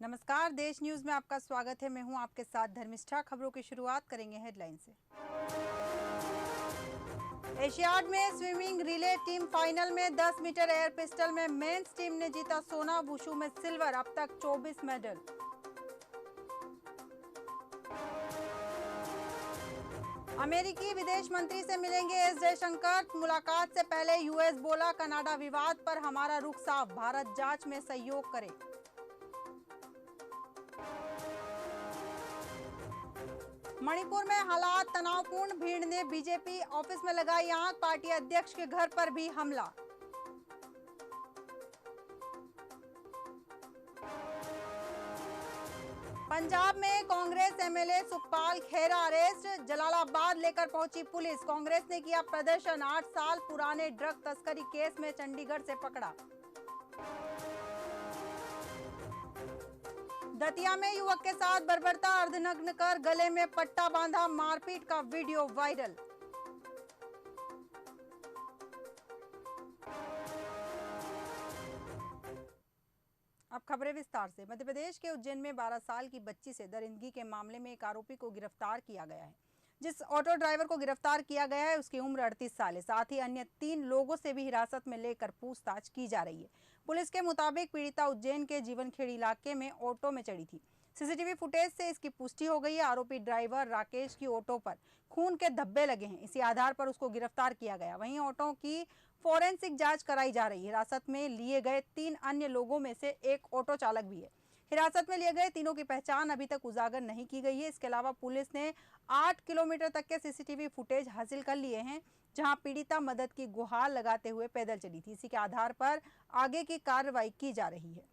नमस्कार, देश न्यूज में आपका स्वागत है। मैं हूं आपके साथ धर्मिष्ठा। खबरों की शुरुआत करेंगे हेडलाइन से। एशियाड में स्विमिंग रिले टीम फाइनल में 10 मीटर एयर पिस्टल में मेंस टीम ने जीता सोना, वुशु में सिल्वर। अब तक 24 मेडल। अमेरिकी विदेश मंत्री से मिलेंगे एस जयशंकर। मुलाकात से पहले यूएस बोला, कनाडा विवाद पर हमारा रुख साफ, भारत जांच में सहयोग करे। मणिपुर में हालात तनावपूर्ण, भीड़ ने बीजेपी ऑफिस में लगाई आग, पार्टी अध्यक्ष के घर पर भी हमला। पंजाब में कांग्रेस एमएलए सुखपाल खेरा अरेस्ट, जलालाबाद लेकर पहुंची पुलिस। कांग्रेस ने किया प्रदर्शन, 8 साल पुराने ड्रग तस्करी केस में चंडीगढ़ से पकड़ा। दतिया में युवक के साथ बर्बरता, अर्धनग्न कर गले में पट्टा बांधा, मारपीट का वीडियो वायरल। अब खबरें विस्तार से। मध्य प्रदेश के उज्जैन में 12 साल की बच्ची से दरिंदगी के मामले में एक आरोपी को गिरफ्तार किया गया है। जिस ऑटो ड्राइवर को गिरफ्तार किया गया है उसकी उम्र 38 साल है। साथ ही अन्य 3 लोगों से भी हिरासत में लेकर पूछताछ की जा रही है। पुलिस के मुताबिक पीड़िता उज्जैन के जीवनखेड़ी इलाके में ऑटो में चढ़ी थी। सीसीटीवी फुटेज से इसकी पुष्टि हो गई है। आरोपी ड्राइवर राकेश की ऑटो पर खून के धब्बे लगे हैं। इसी आधार पर उसको गिरफ्तार किया गया। वहीं ऑटो की फोरेंसिक जांच कराई जा रही है। हिरासत में लिए गए 3 अन्य लोगों में से एक ऑटो चालक भी है। हिरासत में लिए गए तीनों की पहचान अभी तक उजागर नहीं की गई है। इसके अलावा पुलिस ने 8 किलोमीटर तक के सीसीटीवी फुटेज हासिल कर लिए हैं, जहां पीड़िता मदद की गुहार लगाते हुए पैदल चली थी। इसी के आधार पर आगे की कार्रवाई की जा रही है।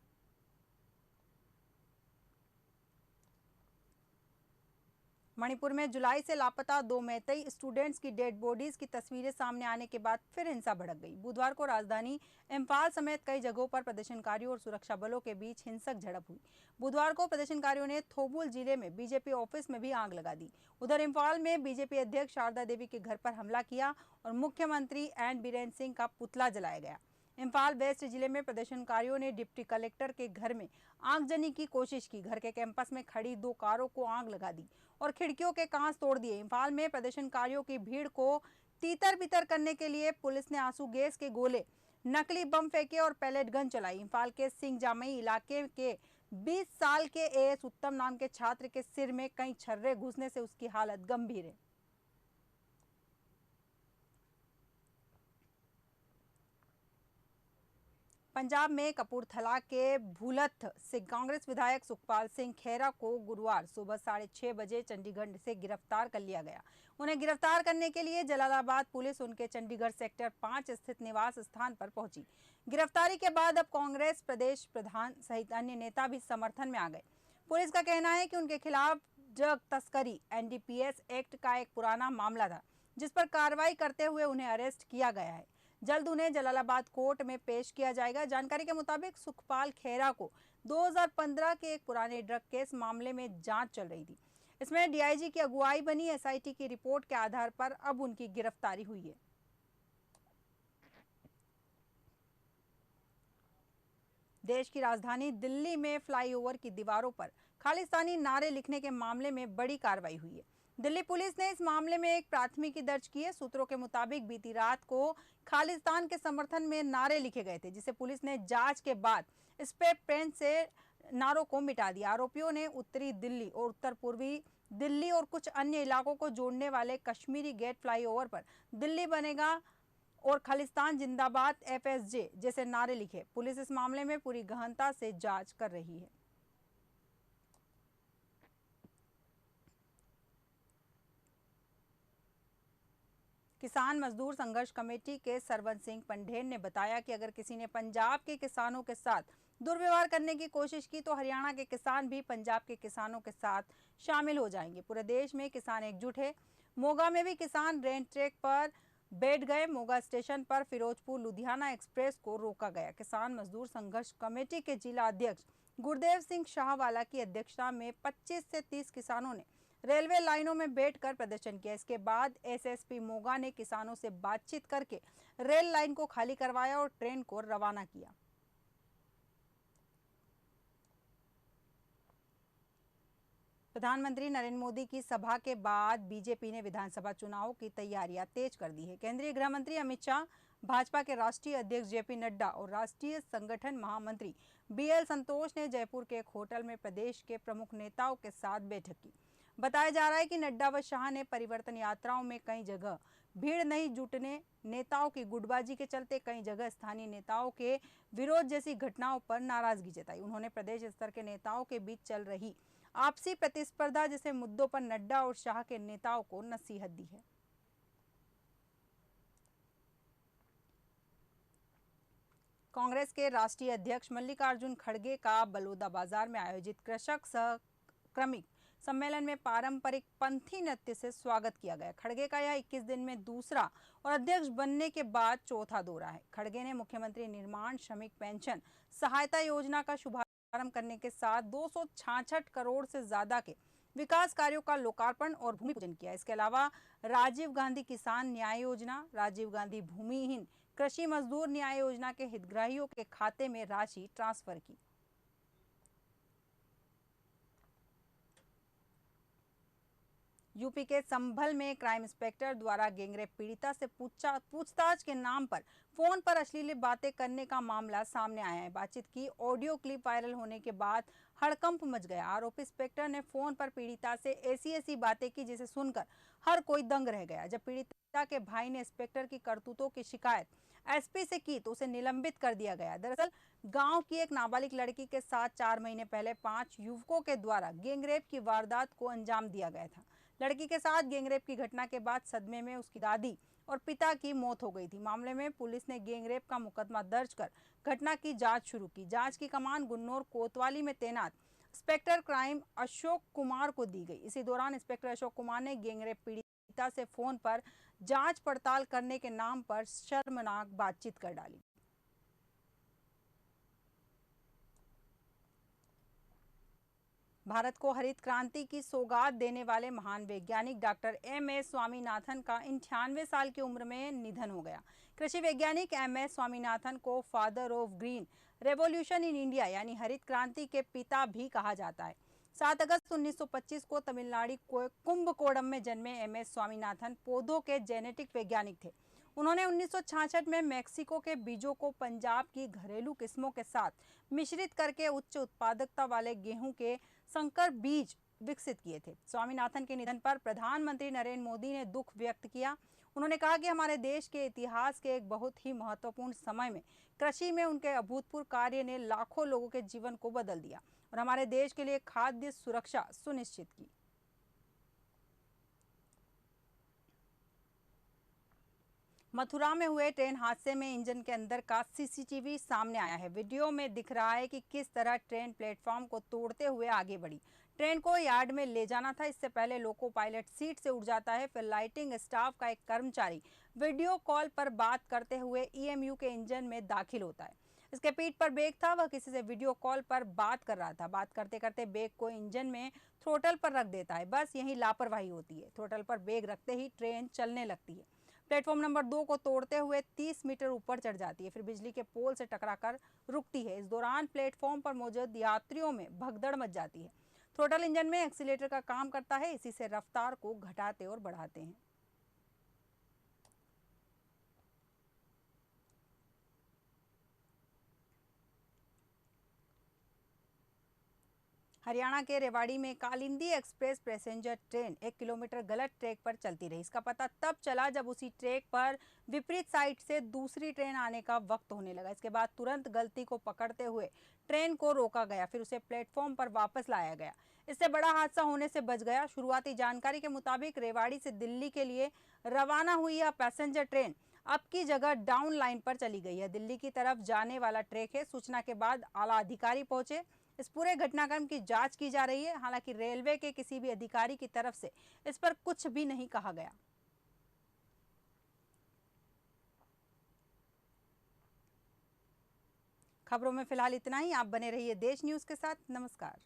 मणिपुर में जुलाई से लापता 2 मैतेई स्टूडेंट्स की डेड बॉडीज की तस्वीरें सामने आने के बाद फिर हिंसा भड़क गई। बुधवार को राजधानी इम्फाल समेत कई जगहों पर प्रदर्शनकारियों और सुरक्षा बलों के बीच हिंसक झड़प हुई। बुधवार को प्रदर्शनकारियों ने थोबुल जिले में बीजेपी ऑफिस में भी आग लगा दी। उधर इम्फाल में बीजेपी अध्यक्ष शारदा देवी के घर पर हमला किया और मुख्यमंत्री एन बीरेन सिंह का पुतला जलाया गया। इम्फाल वेस्ट जिले में प्रदर्शनकारियों ने डिप्टी कलेक्टर के घर में आगजनी की कोशिश की। घर के कैंपस में खड़ी 2 कारों को आग लगा दी और खिड़कियों के कांच तोड़ दिए। इम्फाल में प्रदर्शनकारियों की भीड़ को तीतर बितर करने के लिए पुलिस ने आंसू गैस के गोले, नकली बम फेंके और पैलेट गन चलाई। इम्फाल के सिंह जामई इलाके के 20 साल के एएस उत्तम नाम के छात्र के सिर में कई छर्रे घुसने से उसकी हालत गंभीर है। पंजाब में कपूरथला के भूलथ से कांग्रेस विधायक सुखपाल सिंह खेरा को गुरुवार सुबह 6:30 बजे चंडीगढ़ से गिरफ्तार कर लिया गया। उन्हें गिरफ्तार करने के लिए जलालाबाद पुलिस उनके चंडीगढ़ सेक्टर 5 स्थित निवास स्थान पर पहुंची। गिरफ्तारी के बाद अब कांग्रेस प्रदेश प्रधान सहित अन्य नेता भी समर्थन में आ गए। पुलिस का कहना है कि उनके खिलाफ ड्रग तस्करी एनडीपीएस एक्ट का एक पुराना मामला था, जिस पर कार्रवाई करते हुए उन्हें अरेस्ट किया गया है। जल्द उन्हें जलालाबाद कोर्ट में पेश किया जाएगा। जानकारी के मुताबिक सुखपाल खेरा को 2015 के एक पुराने ड्रग केस मामले में जांच चल रही थी। इसमें डीआईजी की अगुवाई बनी एसआईटी की रिपोर्ट के आधार पर अब उनकी गिरफ्तारी हुई है। देश की राजधानी दिल्ली में फ्लाईओवर की दीवारों पर खालिस्तानी नारे लिखने के मामले में बड़ी कार्रवाई हुई है। दिल्ली पुलिस ने इस मामले में एक प्राथमिकी दर्ज की है। सूत्रों के मुताबिक बीती रात को खालिस्तान के समर्थन में नारे लिखे गए थे, जिसे पुलिस ने जांच के बाद स्प्रे पेन से नारों को मिटा दिया। आरोपियों ने उत्तरी दिल्ली और उत्तर पूर्वी दिल्ली और कुछ अन्य इलाकों को जोड़ने वाले कश्मीरी गेट फ्लाईओवर पर दिल्ली बनेगा और खालिस्तान जिंदाबाद एफएसजे जैसे नारे लिखे। पुलिस इस मामले में पूरी गहनता से जांच कर रही है। किसान मजदूर संघर्ष कमेटी के सरवन सिंह पंढेर ने बताया कि अगर किसी ने पंजाब के किसानों के साथ दुर्व्यवहार करने की कोशिश की तो हरियाणा के किसान भी पंजाब के किसानों के साथ शामिल हो जाएंगे। पूरे देश में किसान एकजुट है। मोगा में भी किसान रेल ट्रैक पर बैठ गए। मोगा स्टेशन पर फिरोजपुर लुधियाना एक्सप्रेस को रोका गया। किसान मजदूर संघर्ष कमेटी के जिला अध्यक्ष गुरदेव सिंह शाहवाला की अध्यक्षता में 25 से 30 किसानों ने रेलवे लाइनों में बैठकर प्रदर्शन किया। इसके बाद एसएसपी मोगा ने किसानों से बातचीत करके रेल लाइन को खाली करवाया और ट्रेन को रवाना किया। प्रधानमंत्री नरेंद्र मोदी की सभा के बाद बीजेपी ने विधानसभा चुनाव की तैयारियां तेज कर दी है। केंद्रीय गृह मंत्री अमित शाह, भाजपा के राष्ट्रीय अध्यक्ष जेपी नड्डा और राष्ट्रीय संगठन महामंत्री बीएल संतोष ने जयपुर के एक होटल में प्रदेश के प्रमुख नेताओं के साथ बैठक की। बताया जा रहा है कि नड्डा व शाह ने परिवर्तन यात्राओं में कई जगह भीड़ नहीं जुटने, नेताओं की गुटबाजी के चलते कई जगह स्थानीय नेताओं के विरोध जैसी घटनाओं पर नाराजगी जताई। उन्होंने प्रदेश स्तर के नेताओं के बीच चल रही आपसी प्रतिस्पर्धा जैसे मुद्दों पर नड्डा और शाह के नेताओं को नसीहत दी है। कांग्रेस के राष्ट्रीय अध्यक्ष मल्लिकार्जुन खड़गे का बलौदा बाजार में आयोजित कृषक सहक्रमिक सम्मेलन में पारंपरिक पंथी नृत्य से स्वागत किया गया। खड़गे का यह 21 दिन में दूसरा और अध्यक्ष बनने के बाद चौथा दौरा है। खड़गे ने मुख्यमंत्री निर्माण श्रमिक पेंशन सहायता योजना का शुभारंभ करने के साथ 266 करोड़ से ज्यादा के विकास कार्यों का लोकार्पण और भूमि पूजन किया। इसके अलावा राजीव गांधी किसान न्याय योजना, राजीव गांधी भूमिहीन कृषि मजदूर न्याय योजना के हितग्राहियों के खाते में राशि ट्रांसफर की। यूपी के संभल में क्राइम इंस्पेक्टर द्वारा गैंगरेप पीड़िता से पूछताछ के नाम पर फोन पर अश्लील बातें करने का मामला सामने आया है। बातचीत की ऑडियो क्लिप वायरल होने के बाद हड़कंप मच गया। आरोपी इंस्पेक्टर ने फोन पर पीड़िता से ऐसी बातें की जिसे सुनकर हर कोई दंग रह गया। जब पीड़िता के भाई ने इंस्पेक्टर की करतूतों की शिकायत एसपी से की तो उसे निलंबित कर दिया गया। दरअसल गांव की एक नाबालिग लड़की के साथ 4 महीने पहले 5 युवकों के द्वारा गैंगरेप की वारदात को अंजाम दिया गया था। लड़की के साथ गैंगरेप की घटना के बाद सदमे में उसकी दादी और पिता की मौत हो गई थी। मामले में पुलिस ने गैंगरेप का मुकदमा दर्ज कर घटना की जांच शुरू की। जांच की कमान गुन्नौर कोतवाली में तैनात इंस्पेक्टर क्राइम अशोक कुमार को दी गई। इसी दौरान इंस्पेक्टर अशोक कुमार ने गैंगरेप पीड़िता से फोन पर जांच पड़ताल करने के नाम पर शर्मनाक बातचीत कर डाली। भारत को हरित क्रांति की सौगात देने वाले महान वैज्ञानिक डॉक्टर एम.एस. स्वामीनाथन का 98 साल की उम्र में निधन हो गया। कृषि वैज्ञानिक एम.एस. स्वामीनाथन को father of green revolution in India यानी हरित क्रांति के पिता भी कहा जाता है। 7 अगस्त 1925 को तमिलनाडु को कुंभकोणम में जन्मे एम.एस. स्वामीनाथन पौधों के जेनेटिक वैज्ञानिक थे। उन्होंने 1966 में मैक्सिको के बीजों को पंजाब की घरेलू किस्मों के साथ मिश्रित करके उच्च उत्पादकता वाले गेहूं के संकर बीज विकसित किए थे। स्वामीनाथन के निधन पर प्रधानमंत्री नरेंद्र मोदी ने दुख व्यक्त किया। उन्होंने कहा कि हमारे देश के इतिहास के एक बहुत ही महत्वपूर्ण समय में कृषि में उनके अभूतपूर्व कार्य ने लाखों लोगों के जीवन को बदल दिया और हमारे देश के लिए खाद्य सुरक्षा सुनिश्चित की। मथुरा में हुए ट्रेन हादसे में इंजन के अंदर का सीसीटीवी सामने आया है। वीडियो में दिख रहा है कि किस तरह ट्रेन प्लेटफॉर्म को तोड़ते हुए आगे बढ़ी। ट्रेन को यार्ड में ले जाना था। इससे पहले लोको पायलट सीट से उठ जाता है। फिर लाइटिंग स्टाफ का एक कर्मचारी वीडियो कॉल पर बात करते हुए ईएमयू के इंजन में दाखिल होता है। इसके पीठ पर बैग था। वह किसी से वीडियो कॉल पर बात कर रहा था। बात करते करते बैग को इंजन में थ्रोटल पर रख देता है। बस यही लापरवाही होती है। थ्रोटल पर बैग रखते ही ट्रेन चलने लगती है। प्लेटफॉर्म नंबर 2 को तोड़ते हुए 30 मीटर ऊपर चढ़ जाती है। फिर बिजली के पोल से टकराकर रुकती है। इस दौरान प्लेटफॉर्म पर मौजूद यात्रियों में भगदड़ मच जाती है। थ्रोटल इंजन में एक्सीलेटर का काम करता है। इसी से रफ्तार को घटाते और बढ़ाते हैं। हरियाणा के रेवाड़ी में Kalindi express passenger train 1 kilometre गलत ट्रैक पर चलती रही। इसका पता तब चला जब उसी ट्रैक पर विपरीत साइड से दूसरी ट्रेन आने का वक्त होने लगा। इसके बाद तुरंत गलती को पकड़ते हुए ट्रेन को रोका गया। फिर उसे प्लेटफॉर्म पर वापस लाया गया। इससे बड़ा हादसा होने से बच गया। शुरुआती जानकारी के मुताबिक रेवाड़ी से दिल्ली के लिए रवाना हुई यह पैसेंजर ट्रेन अब की जगह डाउन लाइन पर चली गई है। दिल्ली की तरफ जाने वाला ट्रैक है। सूचना के बाद आला अधिकारी पहुंचे। इस पूरे घटनाक्रम की जांच की जा रही है। हालांकि रेलवे के किसी भी अधिकारी की तरफ से इस पर कुछ भी नहीं कहा गया। खबरों में फिलहाल इतना ही। आप बने रहिए देश न्यूज के साथ। नमस्कार।